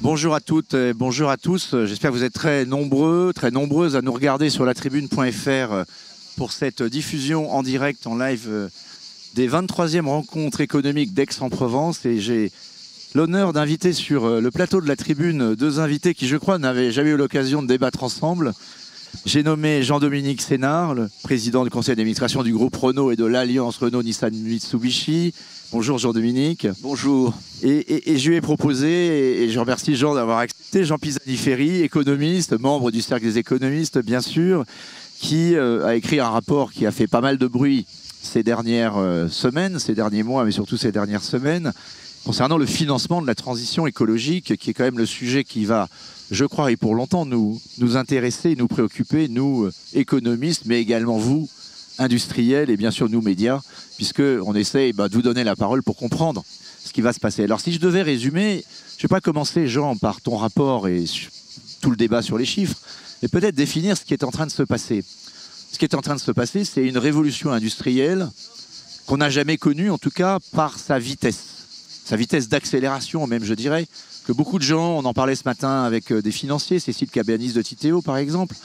Bonjour à toutes et bonjour à tous. J'espère que vous êtes très nombreux, très nombreuses à nous regarder sur latribune.fr pour cette diffusion en direct, en live des 23e rencontres économiques d'Aix-en-Provence. Et j'ai l'honneur d'inviter sur le plateau de la Tribune deux invités qui, je crois, n'avaient jamais eu l'occasion de débattre ensemble. J'ai nommé Jean-Dominique Sénard, le président du conseil d'administration du groupe Renault et de l'Alliance Renault-Nissan-Mitsubishi. Bonjour Jean-Dominique. Bonjour. Et je lui ai proposé, et je remercie Jean d'avoir accepté, Jean Pisani-Ferry, économiste, membre du Cercle des économistes bien sûr, qui a écrit un rapport qui a fait pas mal de bruit ces dernières semaines, ces derniers mois, mais surtout ces dernières semaines, concernant le financement de la transition écologique, qui est quand même le sujet qui va, je crois, et pour longtemps nous intéresser, nous préoccuper, nous économistes, mais également vous, industriels, et bien sûr nous médias, puisqu'on essaye de vous donner la parole pour comprendre ce qui va se passer. Alors si je devais résumer, je ne vais pas commencer, Jean, par ton rapport et tout le débat sur les chiffres, mais peut-être définir ce qui est en train de se passer. Ce qui est en train de se passer, c'est une révolution industrielle qu'on n'a jamais connue, en tout cas par sa vitesse d'accélération même, je dirais, que beaucoup de gens, on en parlait ce matin avec des financiers, Cécile Cabanis de Titéo par exemple,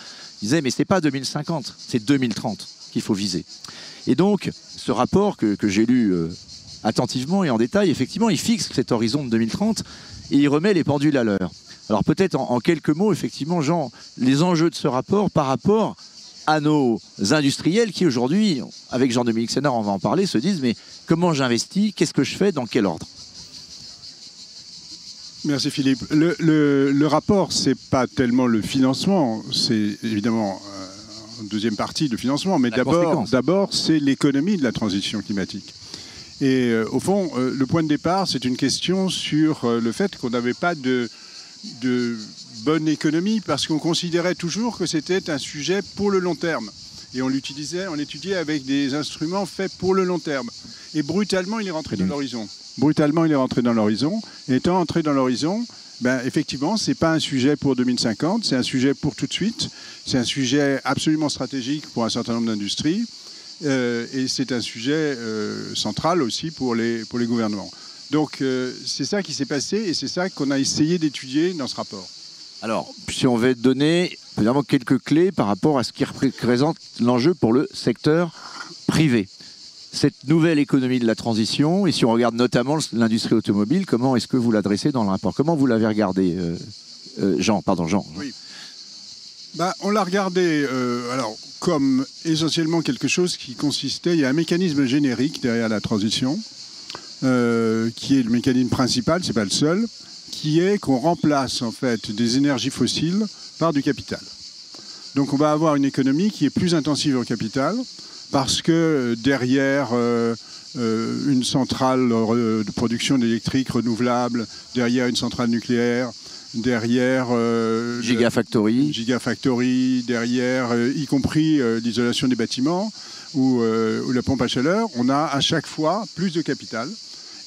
disaient mais c'est pas 2050, c'est 2030 qu'il faut viser. Et donc, ce rapport que j'ai lu attentivement et en détail, effectivement, il fixe cet horizon de 2030 et il remet les pendules à l'heure. Alors peut-être en quelques mots, effectivement, Jean, les enjeux de ce rapport par rapport à nos industriels qui aujourd'hui, avec Jean-Dominique Sénard, on va en parler, se disent mais comment j'investis, qu'est-ce que je fais, dans quel ordre? Merci Philippe. Le rapport, c'est pas tellement le financement, c'est évidemment une deuxième partie de financement, mais d'abord c'est l'économie de la transition climatique. Et au fond, le point de départ, c'est une question sur le fait qu'on n'avait pas de bonne économie parce qu'on considérait toujours que c'était un sujet pour le long terme. Et on l'étudiait avec des instruments faits pour le long terme. Et brutalement, il est rentré dans l'horizon. Brutalement, il est rentré dans l'horizon. Et étant entré dans l'horizon, effectivement, ce n'est pas un sujet pour 2050, c'est un sujet pour tout de suite. C'est un sujet absolument stratégique pour un certain nombre d'industries. Et c'est un sujet central aussi pour les gouvernements. Donc, c'est ça qui s'est passé et c'est ça qu'on a essayé d'étudier dans ce rapport. Alors, si on veut donner évidemment quelques clés par rapport à ce qui représente l'enjeu pour le secteur privé. Cette nouvelle économie de la transition, et si on regarde notamment l'industrie automobile, comment est-ce que vous l'adressez dans le rapport? Comment vous l'avez regardé, Jean? Pardon, Jean. Oui. On l'a regardé comme essentiellement quelque chose qui consistait, il y a un mécanisme générique derrière la transition, qui est le mécanisme principal, c'est pas le seul, qui est qu'on remplace en fait des énergies fossiles par du capital. Donc on va avoir une économie qui est plus intensive en capital, parce que derrière une centrale de production d'électrique renouvelable, derrière une centrale nucléaire, derrière Gigafactory, derrière y compris l'isolation des bâtiments ou la pompe à chaleur, on a à chaque fois plus de capital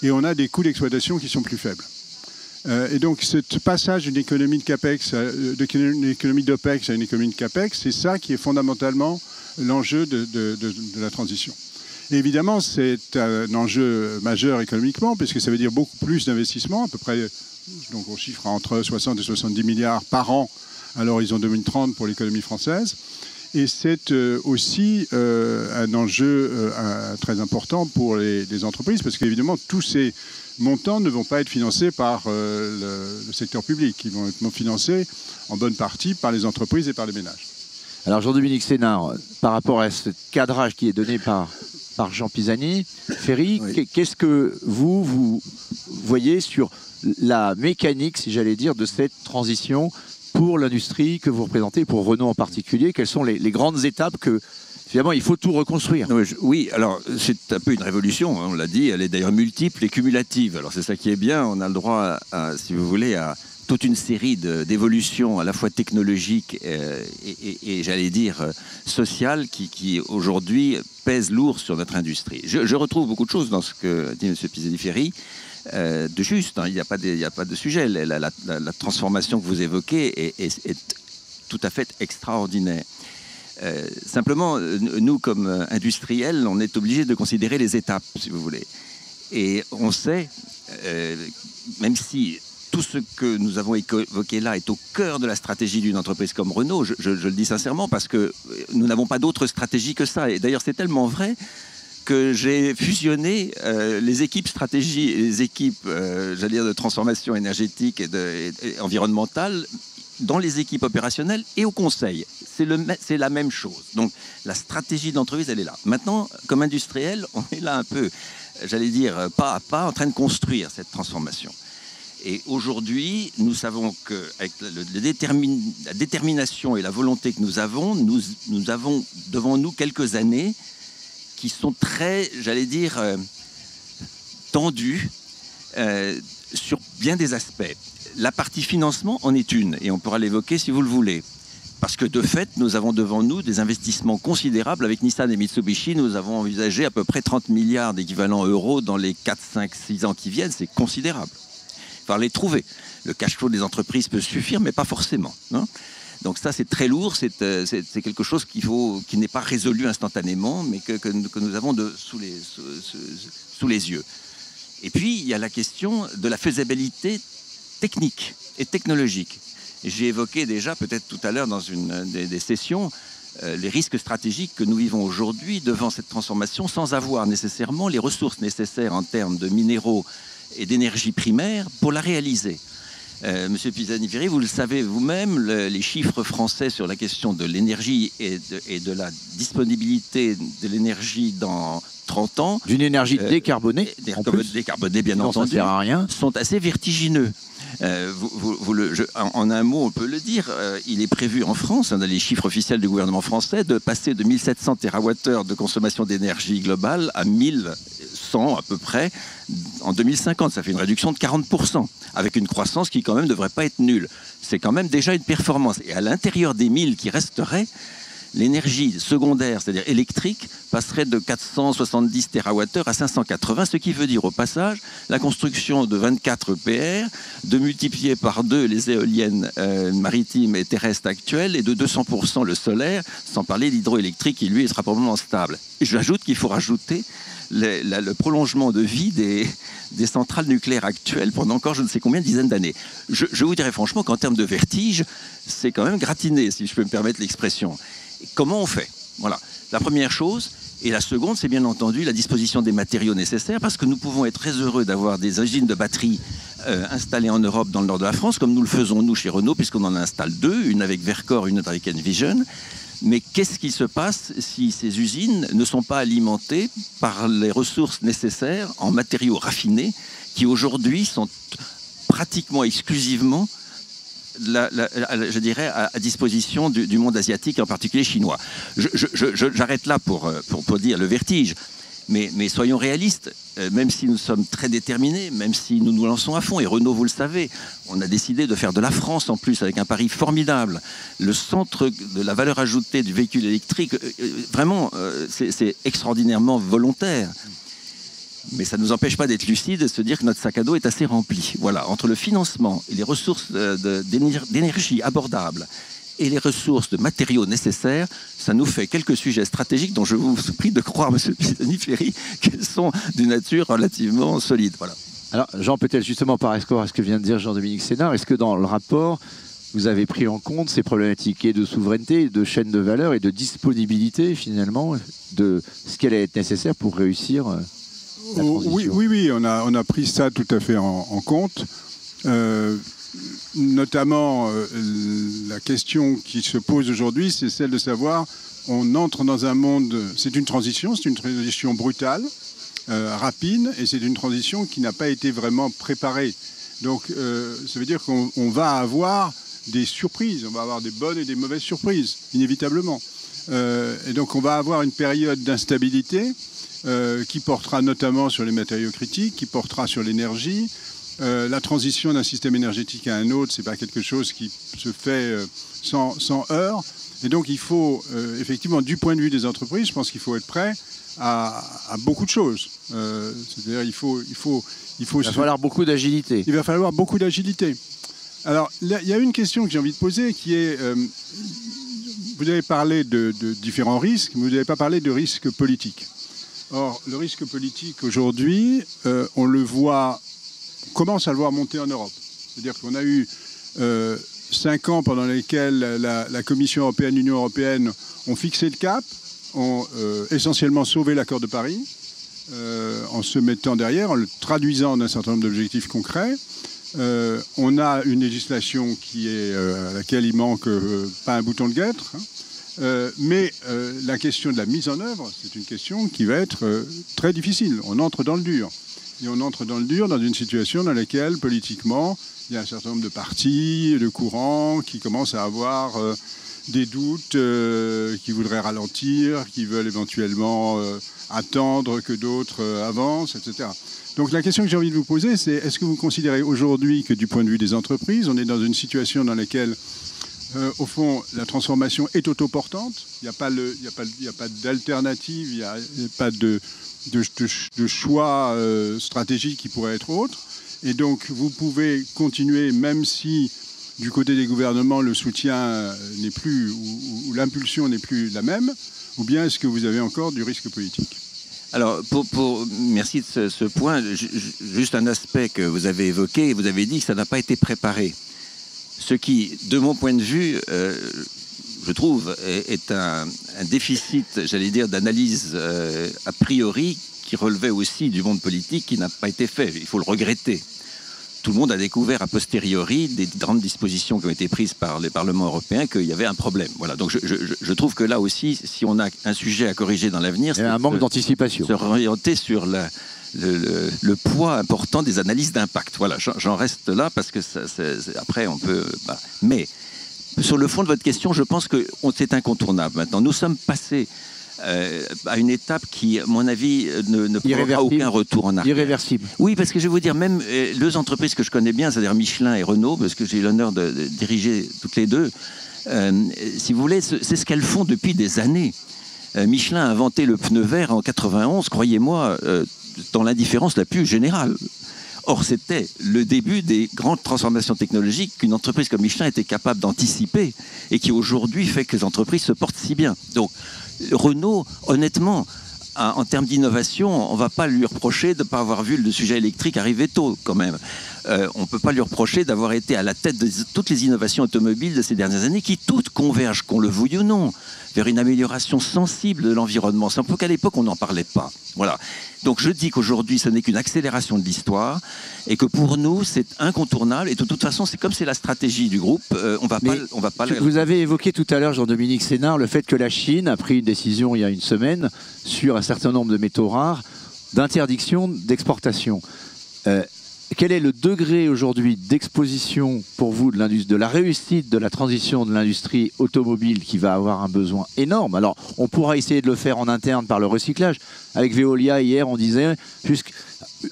et on a des coûts d'exploitation qui sont plus faibles. Et donc ce passage d'une économie de capex, d'une économie d'OPEX à une économie de capex, c'est ça qui est fondamentalement l'enjeu de la transition. Et évidemment, c'est un enjeu majeur économiquement, puisque ça veut dire beaucoup plus d'investissements, à peu près, donc on chiffre entre 60 et 70 milliards par an à l'horizon 2030 pour l'économie française. Et c'est aussi un enjeu très important pour les entreprises, parce qu'évidemment, tous ces montants ne vont pas être financés par le secteur public. Ils vont être financés en bonne partie par les entreprises et par les ménages. Alors Jean-Dominique Sénard, par rapport à ce cadrage qui est donné par Jean Pisani-Ferry, oui. Qu'est-ce que vous voyez sur la mécanique, si j'allais dire, de cette transition pour l'industrie que vous représentez, pour Renault en particulier? Quelles sont les grandes étapes que, finalement, il faut tout reconstruire? Oui, alors c'est un peu une révolution, on l'a dit, elle est d'ailleurs multiple et cumulative. Alors c'est ça qui est bien, on a le droit, si vous voulez, à toute une série d'évolutions à la fois technologiques et j'allais dire sociales qui aujourd'hui pèsent lourd sur notre industrie. Je retrouve beaucoup de choses dans ce que dit M. Pisani-Ferry, de juste, hein, il n'y a pas de sujet. La transformation que vous évoquez est tout à fait extraordinaire. Simplement, nous, comme industriels, on est obligés de considérer les étapes, si vous voulez. Et on sait, même si tout ce que nous avons évoqué là est au cœur de la stratégie d'une entreprise comme Renault. Je le dis sincèrement parce que nous n'avons pas d'autre stratégie que ça. Et d'ailleurs, c'est tellement vrai que j'ai fusionné les équipes stratégie et les équipes, j'allais dire, de transformation énergétique et environnementale dans les équipes opérationnelles et au conseil. C'est la même chose. Donc, la stratégie d'entreprise, elle est là. Maintenant, comme industriel, on est là un peu, j'allais dire, pas à pas, en train de construire cette transformation. Et aujourd'hui, nous savons qu'avec la détermination et la volonté que nous avons devant nous quelques années qui sont très, j'allais dire, tendues sur bien des aspects. La partie financement en est une, et on pourra l'évoquer si vous le voulez. Parce que de fait, nous avons devant nous des investissements considérables. Avec Nissan et Mitsubishi, nous avons envisagé à peu près 30 milliards d'équivalents euros dans les 4, 5, 6 ans qui viennent. C'est considérable. Il va les trouver. Le cash flow des entreprises peut suffire, mais pas forcément. Hein. Donc ça, c'est très lourd. C'est quelque chose qui n'est pas résolu instantanément, mais que nous avons sous les yeux. Et puis, il y a la question de la faisabilité technique et technologique. J'ai évoqué déjà, peut-être tout à l'heure dans une des sessions, les risques stratégiques que nous vivons aujourd'hui devant cette transformation sans avoir nécessairement les ressources nécessaires en termes de minéraux et d'énergie primaire pour la réaliser. Monsieur Pisani-Ferry, vous le savez vous-même, les chiffres français sur la question de l'énergie et de la disponibilité de l'énergie dans 30 ans... D'une énergie décarbonée, décarbonée bien entendu, sert à rien, sont assez vertigineux. En un mot, on peut le dire, il est prévu en France, on a les chiffres officiels du gouvernement français, de passer de 1700 TWh de consommation d'énergie globale à 1100 à peu près en 2050. Ça fait une réduction de 40%, avec une croissance qui quand même ne devrait pas être nulle. C'est quand même déjà une performance. Et à l'intérieur des 1000 qui resteraient, l'énergie secondaire, c'est-à-dire électrique, passerait de 470 TWh à 580, ce qui veut dire au passage la construction de 24 EPR, de multiplier par 2 les éoliennes maritimes et terrestres actuelles et de 200% le solaire, sans parler de l'hydroélectrique qui lui sera probablement stable. Et j'ajoute qu'il faut rajouter le prolongement de vie des centrales nucléaires actuelles pendant encore je ne sais combien de dizaines d'années. Je vous dirais franchement qu'en termes de vertige, c'est quand même gratiné, si je peux me permettre l'expression. Comment on fait? Voilà, la première chose. Et la seconde, c'est bien entendu la disposition des matériaux nécessaires, parce que nous pouvons être très heureux d'avoir des usines de batteries installées en Europe, dans le nord de la France, comme nous le faisons nous chez Renault, puisqu'on en installe 2, une avec Verkor, une autre avec Envision. Mais qu'est-ce qui se passe si ces usines ne sont pas alimentées par les ressources nécessaires en matériaux raffinés, qui aujourd'hui sont pratiquement exclusivement je dirais, à disposition du monde asiatique, en particulier chinois. J'arrête là pour dire le vertige. Mais soyons réalistes, même si nous sommes très déterminés, même si nous nous lançons à fond, et Renault, vous le savez, on a décidé de faire de la France en plus, avec un pari formidable. Le centre de la valeur ajoutée du véhicule électrique, vraiment, c'est extraordinairement volontaire. Mais ça ne nous empêche pas d'être lucides et de se dire que notre sac à dos est assez rempli. Voilà, entre le financement et les ressources d'énergie abordables et les ressources de matériaux nécessaires, ça nous fait quelques sujets stratégiques dont je vous prie de croire, monsieur Pisani-Ferry, qu'ils sont d'une nature relativement solide. Voilà. Alors, Jean, peut-être justement par rapport à ce que vient de dire Jean-Dominique Sénard, est-ce que dans le rapport, vous avez pris en compte ces problématiques de souveraineté, de chaîne de valeur et de disponibilité, finalement, de ce qui allait être nécessaire pour réussir Oui, on a pris ça tout à fait en compte. Notamment, la question qui se pose aujourd'hui, c'est celle de savoir, on entre dans un monde, c'est une transition brutale, rapide, et c'est une transition qui n'a pas été vraiment préparée. Donc, ça veut dire qu'on va avoir des surprises, on va avoir des bonnes et des mauvaises surprises, inévitablement. Et donc, on va avoir une période d'instabilité, qui portera notamment sur les matériaux critiques, qui portera sur l'énergie. La transition d'un système énergétique à un autre, ce n'est pas quelque chose qui se fait sans heurts. Et donc il faut, effectivement, du point de vue des entreprises, je pense qu'il faut être prêt à beaucoup de choses. C'est-à-dire il va falloir beaucoup d'agilité. Il va falloir beaucoup d'agilité. Alors, il y a une question que j'ai envie de poser qui est... vous avez parlé de différents risques, mais vous n'avez pas parlé de risques politiques. Or, le risque politique aujourd'hui, on commence à le voir monter en Europe. C'est-à-dire qu'on a eu 5 ans pendant lesquels la Commission européenne, l'Union européenne ont fixé le cap, ont essentiellement sauvé l'accord de Paris, en se mettant derrière, en le traduisant en un certain nombre d'objectifs concrets. On a une législation à laquelle il manque pas un bouton de guêtre, mais la question de la mise en œuvre, c'est une question qui va être très difficile. On entre dans le dur. Et on entre dans le dur dans une situation dans laquelle, politiquement, il y a un certain nombre de partis, de courants qui commencent à avoir des doutes, qui voudraient ralentir, qui veulent éventuellement attendre que d'autres avancent, etc. Donc la question que j'ai envie de vous poser, c'est est-ce que vous considérez aujourd'hui que du point de vue des entreprises, on est dans une situation dans laquelle, au fond, la transformation est autoportante, il n'y a pas d'alternative, il n'y a pas de choix stratégique qui pourrait être autre, et donc vous pouvez continuer même si du côté des gouvernements le soutien n'est plus, ou l'impulsion n'est plus la même, ou bien est-ce que vous avez encore du risque politique ? Alors, merci de ce point. Juste un aspect que vous avez évoqué, vous avez dit que ça n'a pas été préparé. Ce qui, de mon point de vue, je trouve, est un déficit, j'allais dire, d'analyse a priori qui relevait aussi du monde politique qui n'a pas été fait. Il faut le regretter. Tout le monde a découvert a posteriori des grandes dispositions qui ont été prises par les parlements européens qu'il y avait un problème. Voilà. Donc je trouve que là aussi, si on a un sujet à corriger dans l'avenir, c'est un manque d'anticipation. Se réorienter sur le poids important des analyses d'impact. Voilà, j'en reste là parce que après on peut. Mais sur le fond de votre question, je pense que c'est incontournable. Maintenant, nous sommes passés à une étape qui, à mon avis, ne prendra aucun retour en arrière. Irréversible. Oui, parce que je vais vous dire, même deux entreprises que je connais bien, c'est-à-dire Michelin et Renault, parce que j'ai eu l'honneur de diriger toutes les deux, si vous voulez, c'est ce qu'elles font depuis des années. Michelin a inventé le pneu vert en 91, croyez-moi, dans l'indifférence la plus générale. Or, c'était le début des grandes transformations technologiques qu'une entreprise comme Michelin était capable d'anticiper et qui aujourd'hui fait que les entreprises se portent si bien. Donc, Renault, honnêtement, en termes d'innovation, on ne va pas lui reprocher de ne pas avoir vu le sujet électrique arriver tôt, quand même. On ne peut pas lui reprocher d'avoir été à la tête de toutes les innovations automobiles de ces dernières années qui toutes convergent, qu'on le veuille ou non, vers une amélioration sensible de l'environnement. C'est un peu qu'à l'époque, on n'en parlait pas. Voilà. Donc je dis qu'aujourd'hui, ce n'est qu'une accélération de l'histoire et que pour nous, c'est incontournable. Et de toute façon, c'est comme c'est la stratégie du groupe, on va pas. Vous avez évoqué tout à l'heure, Jean-Dominique Sénard, le fait que la Chine a pris une décision il y a une semaine sur un certain nombre de métaux rares d'interdiction d'exportation. Quel est le degré aujourd'hui d'exposition pour vous de la réussite de la transition de l'industrie automobile qui va avoir un besoin énorme? Alors, on pourra essayer de le faire en interne par le recyclage. Avec Veolia, hier, on disait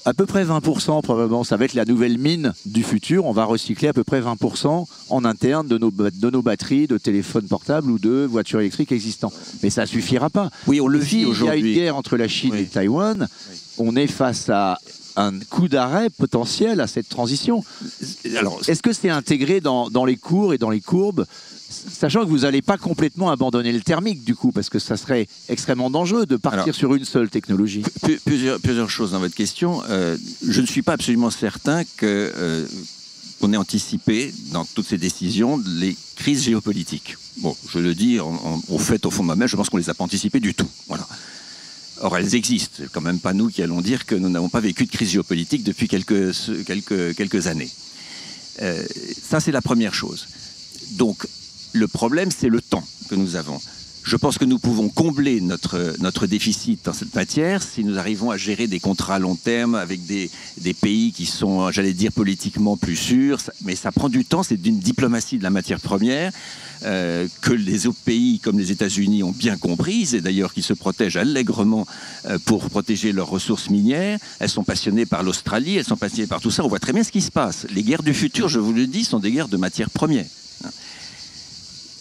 à peu près 20%, probablement, ça va être la nouvelle mine du futur. On va recycler à peu près 20% en interne de nos batteries, de téléphones portables ou de voitures électriques existants. Mais ça ne suffira pas. Oui, on le vit aujourd'hui. Il y a une guerre entre la Chine et Taïwan. On est face à un coup d'arrêt potentiel à cette transition. Alors, est-ce que c'est intégré dans les cours et dans les courbes, sachant que vous n'allez pas complètement abandonner le thermique du coup, parce que ça serait extrêmement dangereux de partir sur une seule technologie? Plusieurs choses dans votre question. Je ne suis pas absolument certain qu'on ait anticipé dans toutes ces décisions les crises géopolitiques. Bon, je le dis au fait, au fond de moi-même, je pense qu'on ne les a pas anticipées du tout. Voilà. Or, elles existent. C'est quand même pas nous qui allons dire que nous n'avons pas vécu de crise géopolitique depuis quelques années. Ça, c'est la première chose. Donc, le problème, c'est le temps que nous avons. Je pense que nous pouvons combler notre déficit dans cette matière si nous arrivons à gérer des contrats à long terme avec des pays qui sont, j'allais dire, politiquement plus sûrs. Mais ça prend du temps, c'est d'une diplomatie de la matière première que les autres pays comme les États-Unis ont bien comprise, et d'ailleurs qui se protègent allègrement pour protéger leurs ressources minières. Elles sont passionnées par l'Australie, elles sont passionnées par tout ça. On voit très bien ce qui se passe. Les guerres du futur, je vous le dis, sont des guerres de matière première.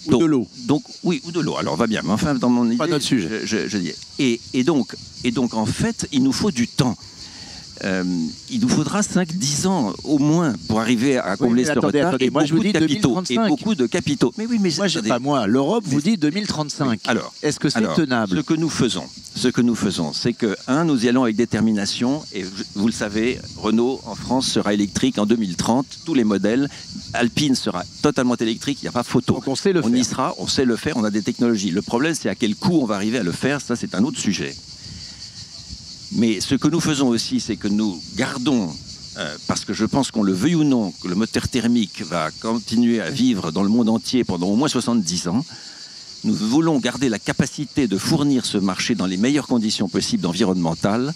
Ou de l'eau. Donc, oui, ou de l'eau. Alors, va bien. Mais enfin, dans mon idée, pas notre sujet. Je dis. Et donc, en fait, il nous faut du temps. il nous faudra 5-10 ans au moins pour arriver à combler ce retard. Attendez, moi je vous dis 2035. Et beaucoup de capitaux. Mais oui, mais l'Europe vous dit 2035. Alors, est-ce que c'est tenable? Ce que nous faisons, c'est que, nous y allons avec détermination, et vous le savez, Renault en France sera électrique en 2030, tous les modèles, Alpine sera totalement électrique, il n'y a pas photo. Donc on sait le faire. Y sera, on sait le faire, on a des technologies. Le problème, c'est à quel coût on va arriver à le faire, ça c'est un autre sujet. Mais ce que nous faisons aussi, c'est que nous gardons, parce que je pense qu'on le veuille ou non, que le moteur thermique va continuer à vivre dans le monde entier pendant au moins 70 ans, nous voulons garder la capacité de fournir ce marché dans les meilleures conditions possibles environnementales,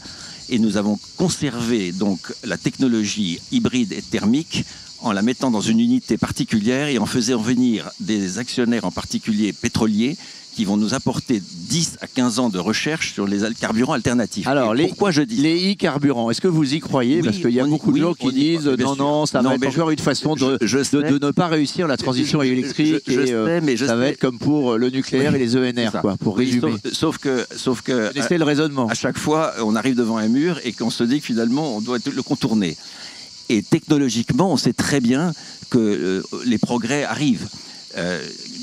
et nous avons conservé donc la technologie hybride et thermique en la mettant dans une unité particulière et en faisant venir des actionnaires, en particulier pétroliers, qui vont nous apporter 10 à 15 ans de recherche sur les carburants alternatifs. Alors, pourquoi je dis les e-carburants, est-ce que vous y croyez? Parce qu'il y a beaucoup de gens qui disent non, ça va être encore une façon de ne pas réussir la transition électrique, ça va être comme pour le nucléaire et les ENR, quoi, pour résumer. Sauf que c'est le raisonnement. À chaque fois, on arrive devant un mur et qu'on se dit que finalement, on doit le contourner. Et technologiquement, on sait très bien que les progrès arrivent.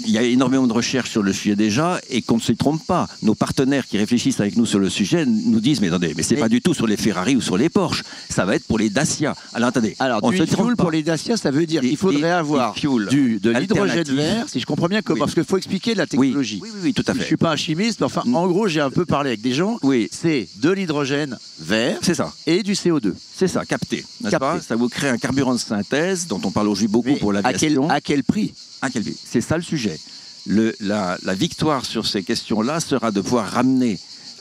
Il y a énormément de recherches sur le sujet déjà, et qu'on ne se trompe pas. Nos partenaires qui réfléchissent avec nous sur le sujet nous disent mais attendez, mais c'est pas du tout sur les Ferrari ou sur les Porsche, ça va être pour les Dacia. Alors attendez, du e-fuel pour les Dacia, ça veut dire qu'il faudrait avoir de l'hydrogène vert, si je comprends bien, parce qu'il faut expliquer la technologie. Oui, tout à fait. Je suis pas un chimiste, mais enfin, en gros, j'ai un peu parlé avec des gens. Oui. C'est de l'hydrogène vert, c'est ça, et du CO2. C'est ça, capté, n'est-ce pas? Ça vous crée un carburant de synthèse dont on parle aujourd'hui beaucoup pour l'aviation. À quel prix? C'est ça le sujet. La victoire sur ces questions-là sera de pouvoir ramener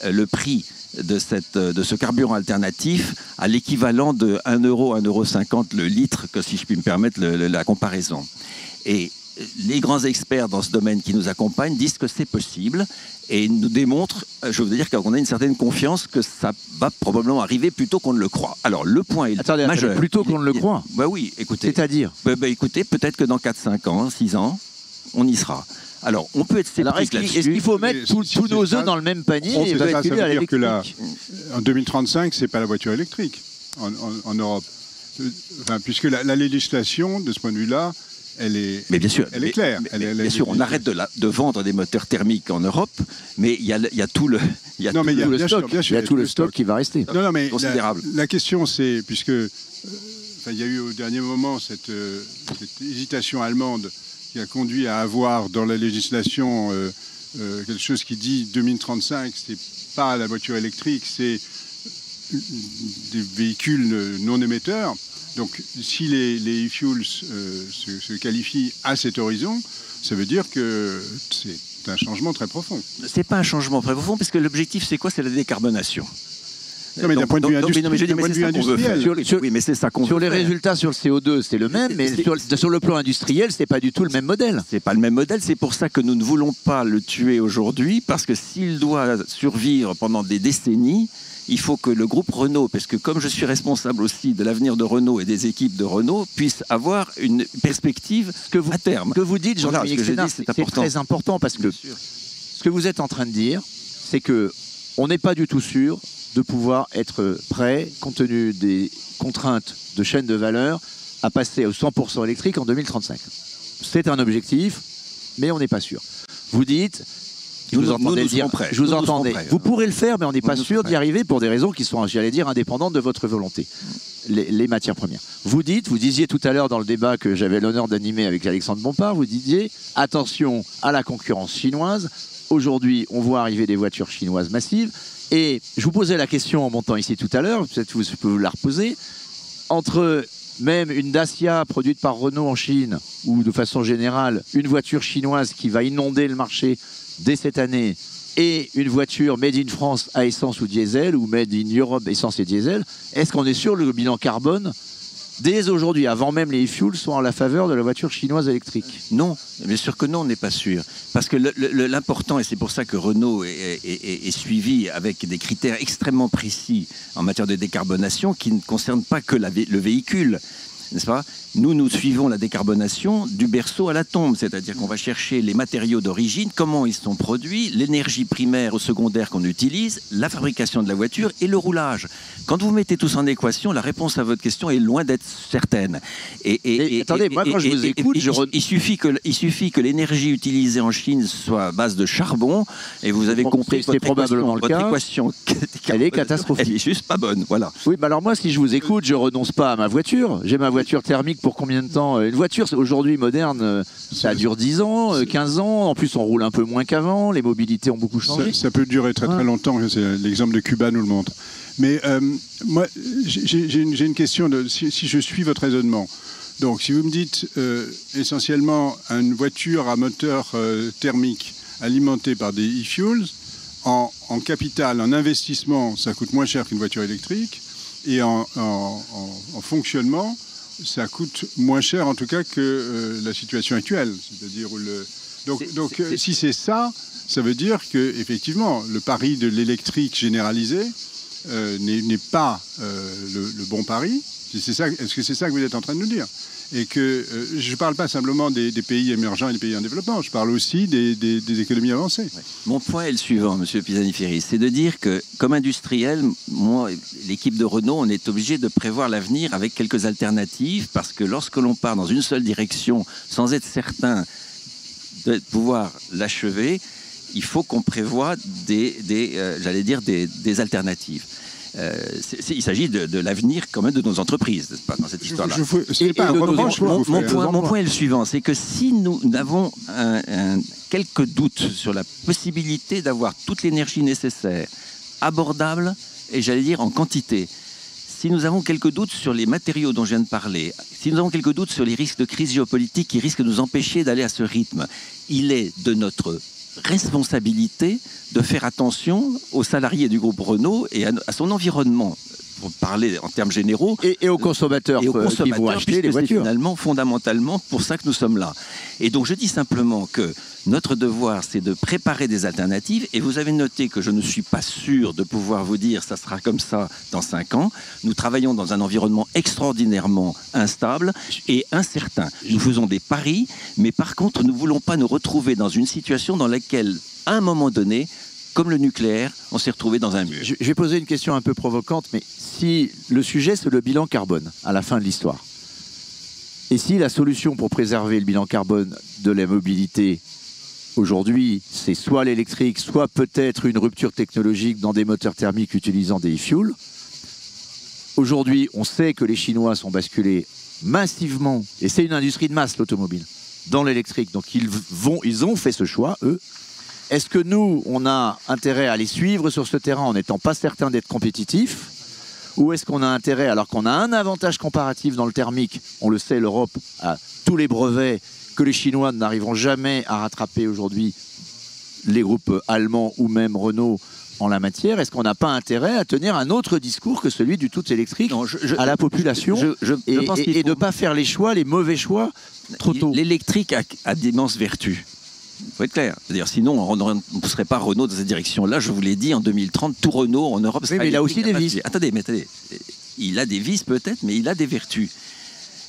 le prix de ce carburant alternatif à l'équivalent de 1 euro, 1,50 € le litre, que si je puis me permettre la comparaison. Et les grands experts dans ce domaine qui nous accompagnent disent que c'est possible et nous démontrent, je veux dire qu'on a une certaine confiance que ça va probablement arriver plus tôt qu'on ne le croit. Alors le point est majeur. Plus tôt qu'on ne le croit? Bah oui, écoutez. C'est-à-dire écoutez, peut-être que dans 4-5 ans, 6 ans, on y sera. Alors, on peut être sceptique là-dessus. Est-ce qu'il faut mettre tous nos œufs dans le même panier et basculer à l'électrique? En 2035, c'est pas la voiture électrique en Europe. Puisque la législation, de ce point de vue-là, elle est claire. Bien sûr, on arrête de vendre des moteurs thermiques en Europe, mais il y a tout le stock qui va rester. Non, mais considérable. La question, c'est, puisque il y a eu au dernier moment cette hésitation allemande qui a conduit à avoir dans la législation quelque chose qui dit 2035, c'est pas la voiture électrique, c'est des véhicules non émetteurs. Donc si les e-fuels se qualifient à cet horizon, ça veut dire que c'est un changement très profond. C'est pas un changement très profond, parce que l'objectif c'est quoi? C'est la décarbonation. Non, mais d'un point de vue industriel. Oui, mais c'est ça qu'on sur les résultats sur le CO2, c'est le même, mais sur le plan industriel, c'est pas du tout le même modèle. C'est pas le même modèle, c'est pour ça que nous ne voulons pas le tuer aujourd'hui, parce que s'il doit survivre pendant des décennies, il faut que le groupe Renault, parce que comme je suis responsable aussi de l'avenir de Renault et des équipes de Renault, puisse avoir une perspective à terme. Ce que vous dites, Jean-Dominique Sénart, c'est très important, parce que ce que vous êtes en train de dire, c'est qu'on n'est pas du tout sûr de pouvoir être prêt, compte tenu des contraintes de chaîne de valeur, à passer au 100% électrique en 2035. C'est un objectif, mais on n'est pas sûr. Vous dites, je vous entendais le dire, je vous entendais. Vous pourrez le faire, mais on n'est pas sûr d'y arriver pour des raisons qui sont, j'allais dire, indépendantes de votre volonté. Les matières premières. Vous disiez tout à l'heure dans le débat que j'avais l'honneur d'animer avec Alexandre Bompard, vous disiez, attention à la concurrence chinoise. Aujourd'hui, on voit arriver des voitures chinoises massives. Et je vous posais la question en montant ici tout à l'heure, peut-être que je peux vous la reposer, entre même une Dacia produite par Renault en Chine, ou de façon générale, une voiture chinoise qui va inonder le marché dès cette année, et une voiture made in France à essence ou diesel, ou made in Europe essence et diesel, est-ce qu'on est sûr que le bilan carbone, dès aujourd'hui, avant même les e-fuels, soit en la faveur de la voiture chinoise électrique? Non, bien sûr que non, on n'est pas sûr. Parce que l'important, et c'est pour ça que Renault est suivi avec des critères extrêmement précis en matière de décarbonation qui ne concernent pas que le véhicule. n'est-ce pas? Nous suivons la décarbonation du berceau à la tombe, c'est-à-dire qu'on va chercher les matériaux d'origine, comment ils sont produits, l'énergie primaire ou secondaire qu'on utilise, la fabrication de la voiture et le roulage. Quand vous mettez tous en équation, la réponse à votre question est loin d'être certaine. Attendez, moi quand je vous écoute, il suffit que l'énergie utilisée en Chine soit à base de charbon, et vous avez compris que c'est probablement le cas. Équation, elle est catastrophique. Elle est juste pas bonne, voilà. Oui, bah alors moi, si je vous écoute, je renonce pas à ma voiture. J'ai ma voiture thermique pour combien de temps? Une voiture aujourd'hui moderne, ça dure 10 ans, 15 ans. En plus, on roule un peu moins qu'avant. Les mobilités ont beaucoup changé. Ça peut durer très longtemps. L'exemple de Cuba nous le montre. Mais moi, j'ai une question. Si je suis votre raisonnement, donc si vous me dites essentiellement une voiture à moteur thermique alimentée par des e-fuels, en capital, en investissement, ça coûte moins cher qu'une voiture électrique. Et en fonctionnement, ça coûte moins cher en tout cas que la situation actuelle. C'est-à-dire donc si c'est ça, ça veut dire que effectivement le pari de l'électrique généralisé n'est pas le bon pari. Est-ce que c'est ça que vous êtes en train de nous dire? Et que je ne parle pas simplement des pays émergents et des pays en développement, je parle aussi des économies avancées. Ouais. Mon point est le suivant, Monsieur Pisani-Ferry, c'est de dire que, comme industriel, moi, l'équipe de Renault, on est obligé de prévoir l'avenir avec quelques alternatives, parce que lorsque l'on part dans une seule direction, sans être certain de pouvoir l'achever, il faut qu'on prévoie des alternatives. Il s'agit de l'avenir quand même de nos entreprises, n'est-ce pas, dans cette histoire-là. Mon point est le suivant, c'est que si nous avons quelques doutes sur la possibilité d'avoir toute l'énergie nécessaire, abordable et j'allais dire en quantité, si nous avons quelques doutes sur les matériaux dont je viens de parler, si nous avons quelques doutes sur les risques de crise géopolitique qui risquent de nous empêcher d'aller à ce rythme, il est de notre responsabilité de faire attention aux salariés du groupe Renault et à son environnement, pour parler en termes généraux. Et aux consommateurs, qui vont acheter les voitures. C'est finalement, fondamentalement, pour ça que nous sommes là. Et donc je dis simplement que notre devoir, c'est de préparer des alternatives. Et vous avez noté que je ne suis pas sûr de pouvoir vous dire ça sera comme ça dans 5 ans. Nous travaillons dans un environnement extraordinairement instable et incertain. Nous faisons des paris, mais par contre, nous ne voulons pas nous retrouver dans une situation dans laquelle, à un moment donné, comme le nucléaire, on s'est retrouvé dans un mur. Je vais poser une question un peu provocante, mais si le sujet, c'est le bilan carbone à la fin de l'histoire, et si la solution pour préserver le bilan carbone de la mobilité aujourd'hui, c'est soit l'électrique, soit peut-être une rupture technologique dans des moteurs thermiques utilisant des e-fuels, aujourd'hui, on sait que les Chinois sont basculés massivement, et c'est une industrie de masse, l'automobile, dans l'électrique. Donc ils ont fait ce choix, eux. Est-ce que nous, on a intérêt à les suivre sur ce terrain en n'étant pas certain d'être compétitifs? Ou est-ce qu'on a intérêt, alors qu'on a un avantage comparatif dans le thermique, on le sait, l'Europe a tous les brevets que les Chinois n'arriveront jamais à rattraper aujourd'hui, les groupes allemands ou même Renault en la matière, est-ce qu'on n'a pas intérêt à tenir un autre discours que celui du tout électrique à la population et de ne pas faire les mauvais choix trop tôt? L'électrique a d'immenses vertus. Il faut être clair. C'est-à-dire, sinon, on ne serait pas Renault dans cette direction-là. Je vous l'ai dit, en 2030, tout Renault en Europe serait. Oui, mais il a aussi des vices. Attendez. Il a des vices peut-être, mais il a des vertus.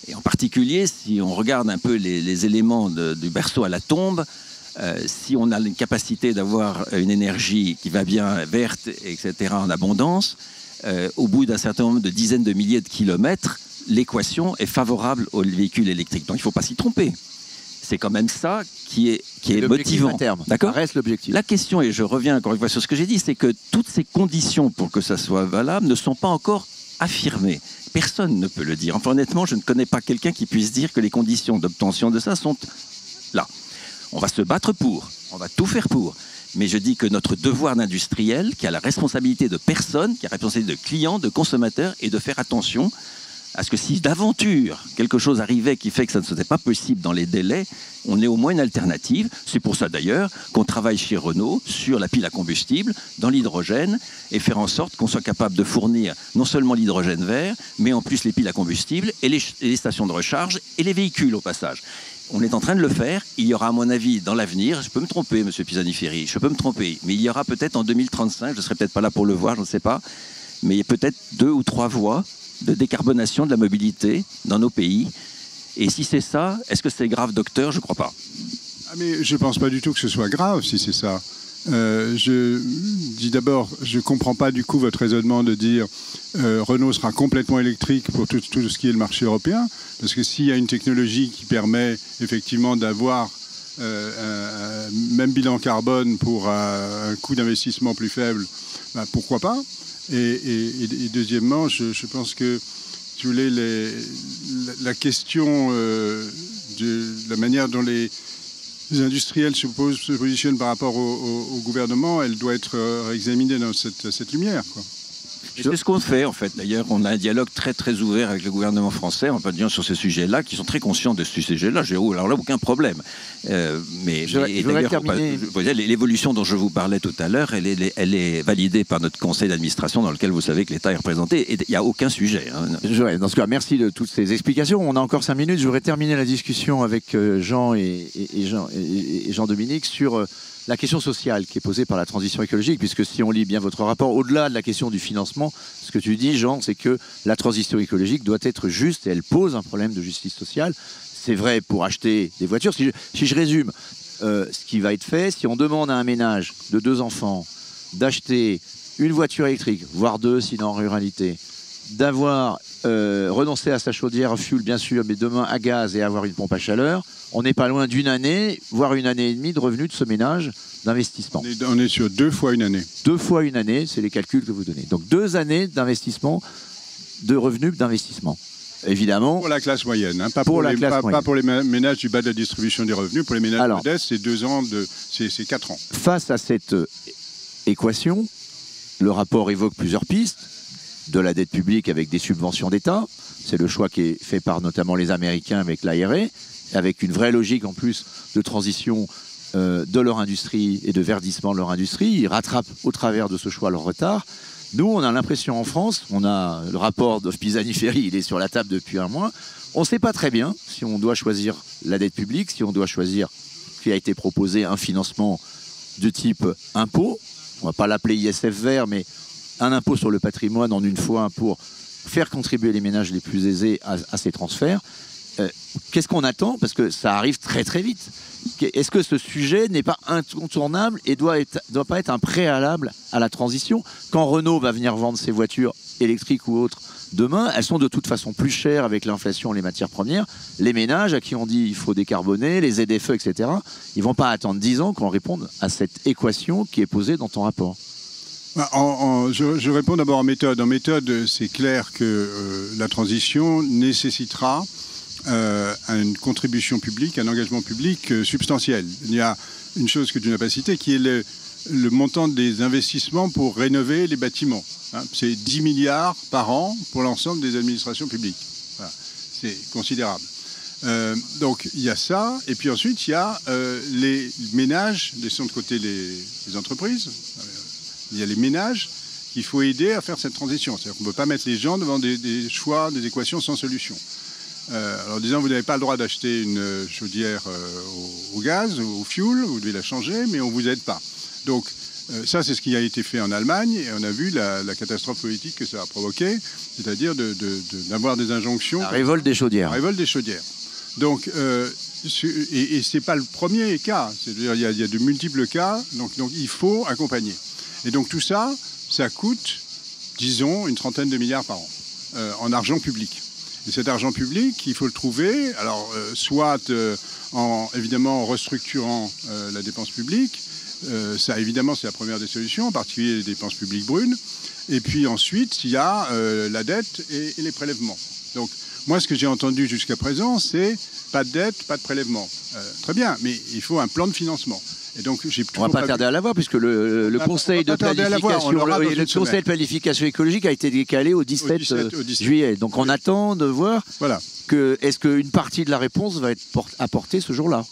Et en particulier, si on regarde un peu les éléments du berceau à la tombe, si on a une capacité d'avoir une énergie qui va bien, verte, etc., en abondance, au bout d'un certain nombre de dizaines de milliers de kilomètres, l'équation est favorable aux véhicules électriques. Donc il ne faut pas s'y tromper. C'est quand même ça qui est motivant. D'accord ? Ça reste l'objectif. La question, et je reviens encore une fois sur ce que j'ai dit, c'est que toutes ces conditions pour que ça soit valable ne sont pas encore affirmées. Personne ne peut le dire. Enfin, honnêtement, je ne connais pas quelqu'un qui puisse dire que les conditions d'obtention de ça sont là. On va se battre pour, on va tout faire pour. Mais je dis que notre devoir d'industriel, qui a la responsabilité de personne, qui a la responsabilité de client, de consommateur, est de faire attention à ce que si d'aventure quelque chose arrivait qui fait que ça ne serait pas possible dans les délais, on ait au moins une alternative. C'est pour ça d'ailleurs qu'on travaille chez Renault sur la pile à combustible, dans l'hydrogène, et faire en sorte qu'on soit capable de fournir non seulement l'hydrogène vert, mais en plus les piles à combustible et les stations de recharge et les véhicules au passage. On est en train de le faire. Il y aura, à mon avis, dans l'avenir, je peux me tromper, Monsieur Pisani-Ferry, je peux me tromper, mais il y aura peut-être en 2035, je ne serai peut-être pas là pour le voir, je ne sais pas, mais il y a peut-être 2 ou 3 voies de décarbonation de la mobilité dans nos pays. Et si c'est ça, est-ce que c'est grave, docteur? Je ne crois pas. Ah, mais je ne pense pas du tout que ce soit grave si c'est ça. Je dis d'abord, je ne comprends pas du coup votre raisonnement de dire Renault sera complètement électrique pour tout ce qui est le marché européen, parce que s'il y a une technologie qui permet effectivement d'avoir un même bilan carbone pour un coût d'investissement plus faible, ben, pourquoi pas? Et deuxièmement, je pense que, si vous voulez, la question de la manière dont les industriels se positionnent par rapport au gouvernement, elle doit être examinée dans cette lumière, quoi. C'est ce qu'on fait en fait. D'ailleurs, on a un dialogue très très ouvert avec le gouvernement français, en dire sur ces sujets-là, qui sont très conscients de ce sujet-là. Alors là, aucun problème. L'évolution dont je vous parlais tout à l'heure, elle est validée par notre conseil d'administration, dans lequel vous savez que l'État est représenté. Et il n'y a aucun sujet. Dans ce cas, merci de toutes ces explications. On a encore 5 minutes. Je voudrais terminer la discussion avec Jean et Jean-Dominique sur la question sociale qui est posée par la transition écologique, puisque si on lit bien votre rapport, au-delà de la question du financement, ce que tu dis, Jean, c'est que la transition écologique doit être juste et elle pose un problème de justice sociale. C'est vrai pour acheter des voitures. Si je résume ce qui va être fait, si on demande à un ménage de 2 enfants d'acheter une voiture électrique, voire 2 sinon en ruralité, d'avoir renoncé à sa chaudière à fuel, bien sûr, mais demain à gaz et avoir une pompe à chaleur, on n'est pas loin d'une année, voire 1 année et demie de revenus de ce ménage d'investissement. On est sur 2 fois une année. 2 fois une année, c'est les calculs que vous donnez. Donc 2 années d'investissement, de revenus d'investissement. Évidemment. Pour la classe moyenne, hein, pas pour les ménages du bas de la distribution des revenus. Pour les ménages modestes, c'est 2 ans, c'est 4 ans. Face à cette équation, le rapport évoque plusieurs pistes. De la dette publique avec des subventions d'État. C'est le choix qui est fait par notamment les Américains avec l'IRA, avec une vraie logique en plus de transition de leur industrie et de verdissement de leur industrie. Ils rattrapent au travers de ce choix leur retard. Nous, on a l'impression en France, on a le rapport de Pisani-Ferry, il est sur la table depuis 1 mois. On ne sait pas très bien si on doit choisir la dette publique, si on doit choisir ce qui a été proposé, un financement de type impôt. On ne va pas l'appeler ISF vert, mais un impôt sur le patrimoine en une fois pour faire contribuer les ménages les plus aisés à ces transferts. Qu'est-ce qu'on attend? Parce que ça arrive très très vite. Est-ce que ce sujet n'est pas incontournable et doit pas être un préalable à la transition? Quand Renault va venir vendre ses voitures électriques ou autres demain, elles sont de toute façon plus chères avec l'inflation, les matières premières. Les ménages à qui on dit il faut décarboner, les ZFE, etc., ils ne vont pas attendre 10 ans qu'on réponde à cette équation qui est posée dans ton rapport. Je réponds d'abord en méthode. En méthode, c'est clair que la transition nécessitera une contribution publique, un engagement public substantiel. Il y a une chose que tu n'as pas citée, qui est le montant des investissements pour rénover les bâtiments. C'est 10 milliards par an pour l'ensemble des administrations publiques. Voilà. C'est considérable. Donc il y a ça, et puis ensuite il y a les ménages, laissons de côté les entreprises. Il y a les ménages qu'il faut aider à faire cette transition. C'est-à-dire qu'on ne peut pas mettre les gens devant des choix, des équations sans solution. Alors disons, vous n'avez pas le droit d'acheter une chaudière au gaz, au fuel, vous devez la changer, mais on ne vous aide pas. Donc ça, c'est ce qui a été fait en Allemagne, et on a vu la catastrophe politique que ça a provoqué, c'est-à-dire d'avoir des injonctions... La révolte des chaudières. La révolte des chaudières. Donc, et ce n'est pas le premier cas. C'est-à-dire il y a de multiples cas, donc il faut accompagner. Et donc tout ça, ça coûte, disons, une 30aine de milliards par an en argent public. Et cet argent public, il faut le trouver, alors soit évidemment en restructurant la dépense publique, ça évidemment c'est la première des solutions, en particulier les dépenses publiques brunes, et puis ensuite il y a la dette et les prélèvements. Donc moi ce que j'ai entendu jusqu'à présent, c'est pas de dette, pas de prélèvement. Très bien, mais il faut un plan de financement. Et donc, on ne va pas tarder à l'avoir, puisque le conseil de planification écologique a été décalé au 17 juillet. Donc on attend de voir est-ce qu'une partie de la réponse va être apportée ce jour-là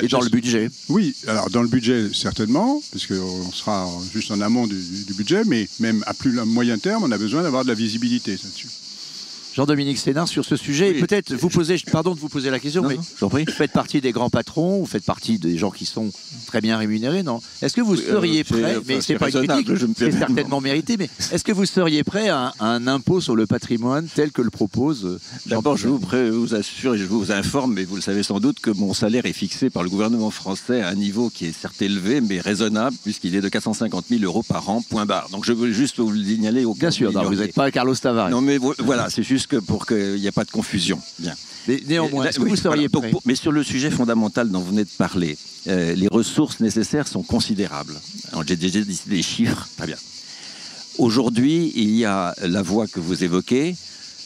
et dans le budget. Oui, alors dans le budget certainement, puisqu'on sera juste en amont du budget, mais même à plus moyen terme, on a besoin d'avoir de la visibilité là-dessus. Jean-Dominique Sénard, sur ce sujet, oui. et peut-être vous poser, pardon de vous poser la question, mais vous faites partie des grands patrons, vous faites partie des gens qui sont très bien rémunérés, non? Est-ce que vous seriez prêt, mais c'est pas une critique, c'est certainement mérité, mais est-ce que vous seriez prêt à un impôt sur le patrimoine tel que le propose D'abord, je vous assure et je vous informe, mais vous le savez sans doute, que mon salaire est fixé par le gouvernement français à un niveau qui est certes élevé, mais raisonnable, puisqu'il est de 450 000 € par an, point barre. Donc je veux juste vous le signaler au cas où. Bien sûr, non, vous n'êtes pas Carlos Tavares. Non, mais voilà, c'est juste pour qu'il n'y ait pas de confusion. Bien. Mais néanmoins, est-ce que vous seriez prêt? Mais sur le sujet fondamental dont vous venez de parler, les ressources nécessaires sont considérables. J'ai déjà dit des chiffres, très bien. Aujourd'hui, il y a la voie que vous évoquez.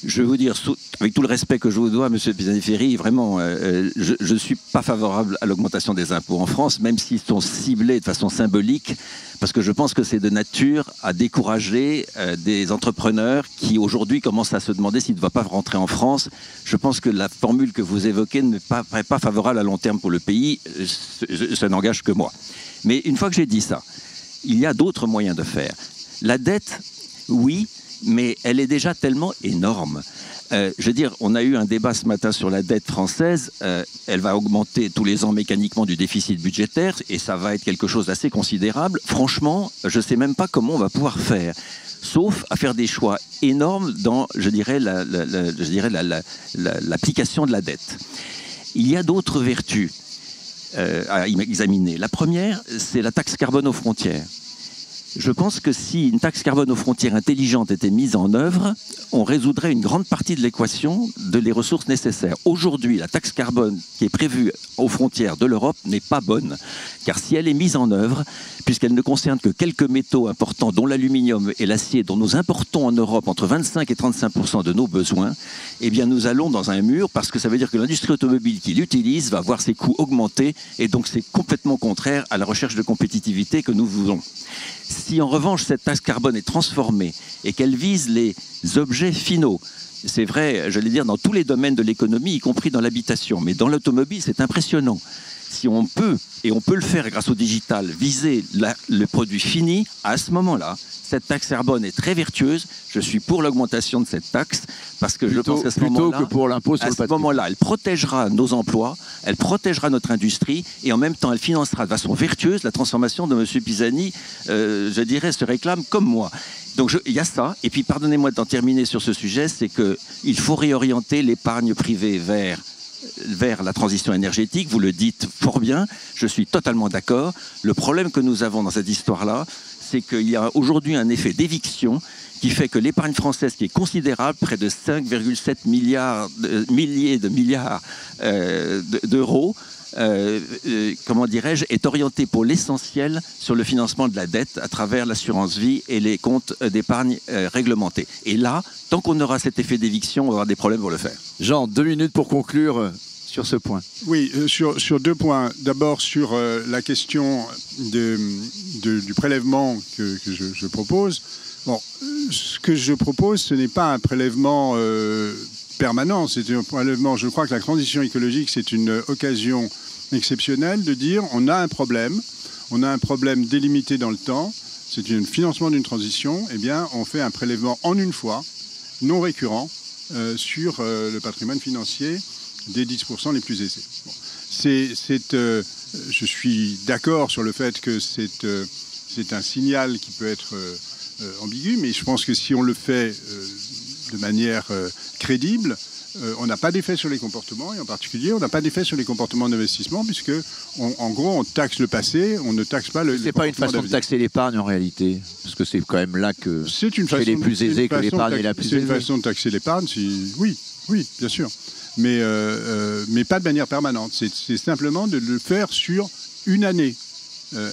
Je vais vous dire, avec tout le respect que je vous dois, Monsieur Pisani-Ferry, vraiment, je ne suis pas favorable à l'augmentation des impôts en France, même s'ils sont ciblés de façon symbolique, parce que je pense que c'est de nature à décourager des entrepreneurs qui aujourd'hui commencent à se demander s'ils ne doivent pas rentrer en France. Je pense que la formule que vous évoquez n'est pas favorable à long terme pour le pays. Ça n'engage que moi. Mais une fois que j'ai dit ça, il y a d'autres moyens de faire. La dette, oui, mais elle est déjà tellement énorme. Je veux dire, on a eu un débat ce matin sur la dette française. Elle va augmenter tous les ans mécaniquement du déficit budgétaire et ça va être quelque chose d'assez considérable. Franchement, je ne sais même pas comment on va pouvoir faire, sauf à faire des choix énormes dans, je dirais, l'application de la dette. Il y a d'autres vertus à examiner. La première, c'est la taxe carbone aux frontières. Je pense que si une taxe carbone aux frontières intelligente était mise en œuvre, on résoudrait une grande partie de l'équation des ressources nécessaires. Aujourd'hui, la taxe carbone qui est prévue aux frontières de l'Europe n'est pas bonne, car si elle est mise en œuvre, puisqu'elle ne concerne que quelques métaux importants, dont l'aluminium et l'acier, dont nous importons en Europe entre 25 et 35% de nos besoins, eh bien nous allons dans un mur, parce que ça veut dire que l'industrie automobile qui l'utilise va voir ses coûts augmenter, et donc c'est complètement contraire à la recherche de compétitivité que nous voulons. Si en revanche cette taxe carbone est transformée et qu'elle vise les objets finaux, c'est vrai, j'allais dire, dans tous les domaines de l'économie, y compris dans l'habitation, mais dans l'automobile, c'est impressionnant. Si on peut, et on peut le faire grâce au digital, viser le produit fini, à ce moment-là, cette taxe carbone est très vertueuse. Je suis pour l'augmentation de cette taxe parce que je pense qu'à ce moment-là, plutôt que pour l'impôt sur le patrimoine. À ce moment-là, elle protégera nos emplois, elle protégera notre industrie et en même temps, elle financera de façon vertueuse la transformation de M. Pisani, je dirais, se réclame comme moi. Donc il y a ça. Et puis pardonnez-moi d'en terminer sur ce sujet, c'est qu'il faut réorienter l'épargne privée vers la transition énergétique. Vous le dites fort bien, je suis totalement d'accord. Le problème que nous avons dans cette histoire-là, c'est qu'il y a aujourd'hui un effet d'éviction qui fait que l'épargne française, qui est considérable, près de 5,7 milliards d'euros, comment dirais-je, est orientée pour l'essentiel sur le financement de la dette à travers l'assurance vie et les comptes d'épargne réglementés. Et là, tant qu'on aura cet effet d'éviction, on va avoir des problèmes pour le faire. Jean, 2 minutes pour conclure sur ce point. Oui, sur 2 points. D'abord sur la question du prélèvement que je propose. Bon, ce que je propose, ce n'est pas un prélèvement permanent, c'est un prélèvement. Je crois que la transition écologique, c'est une occasion exceptionnelle de dire on a un problème délimité dans le temps, c'est un financement d'une transition, eh bien on fait un prélèvement en une fois, non récurrent, sur le patrimoine financier des 10% les plus aisés. Bon. Je suis d'accord sur le fait que c'est un signal qui peut être ambigu, mais je pense que si on le fait de manière crédible, on n'a pas d'effet sur les comportements, et en particulier, on n'a pas d'effet sur les comportements d'investissement, puisque, en gros, on taxe le passé, on ne taxe pas le. C'est pas une façon de taxer l'épargne en réalité, parce que c'est quand même là que c'est une façon les plus aisés que l'épargne est la plus aisée. C'est une façon de taxer l'épargne, oui, bien sûr, mais pas de manière permanente. C'est simplement de le faire sur une année,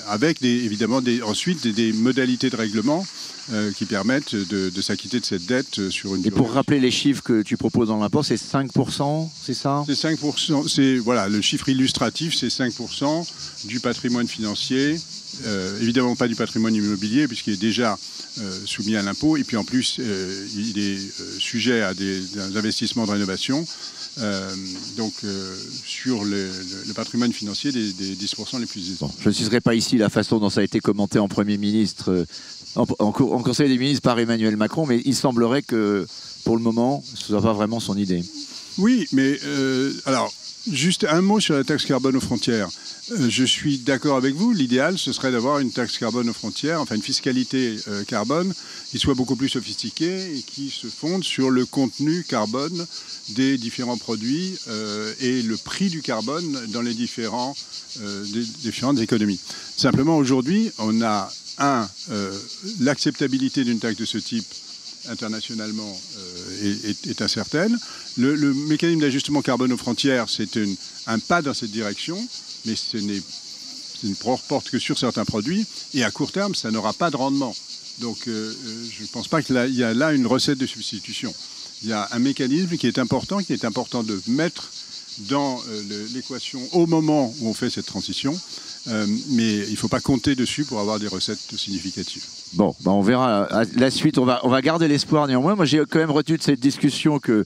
avec évidemment ensuite des modalités de règlement qui permettent de s'acquitter de cette dette sur une durée. Et pour rappeler les chiffres que tu proposes dans l'impôt, c'est 5%, c'est ça? C'est 5%, voilà, le chiffre illustratif, c'est 5% du patrimoine financier, évidemment pas du patrimoine immobilier, puisqu'il est déjà soumis à l'impôt, et puis en plus, il est sujet à des investissements de rénovation. Sur le patrimoine financier des 10% les plus aisés. Bon, je ne citerai pas ici la façon dont ça a été commenté en Premier ministre en Conseil des ministres par Emmanuel Macron, mais il semblerait que pour le moment, ce ne soit pas vraiment son idée. Oui, mais alors, juste un mot sur la taxe carbone aux frontières. Je suis d'accord avec vous, l'idéal ce serait d'avoir une taxe carbone aux frontières, enfin une fiscalité carbone qui soit beaucoup plus sophistiquée et qui se fonde sur le contenu carbone des différents produits et le prix du carbone dans les différentes économies. Simplement aujourd'hui, on a l'acceptabilité d'une taxe de ce type internationalement est incertaine. Le mécanisme d'ajustement carbone aux frontières, c'est un pas dans cette direction, mais ce ne porte que sur certains produits, et à court terme, ça n'aura pas de rendement. Donc je ne pense pas qu'il y a là une recette de substitution. Il y a un mécanisme qui est important de mettre dans l'équation au moment où on fait cette transition, mais il ne faut pas compter dessus pour avoir des recettes significatives. Bon, on verra la suite. On va garder l'espoir néanmoins. Moi, j'ai quand même retenu de cette discussion que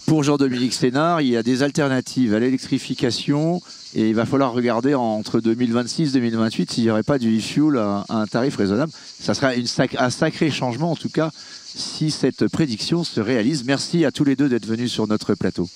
pour Jean-Dominique Sénard, il y a des alternatives à l'électrification et il va falloir regarder entre 2026 et 2028 s'il n'y aurait pas du e-fuel à un tarif raisonnable. Ça sera un sacré changement, en tout cas, si cette prédiction se réalise. Merci à tous les deux d'être venus sur notre plateau.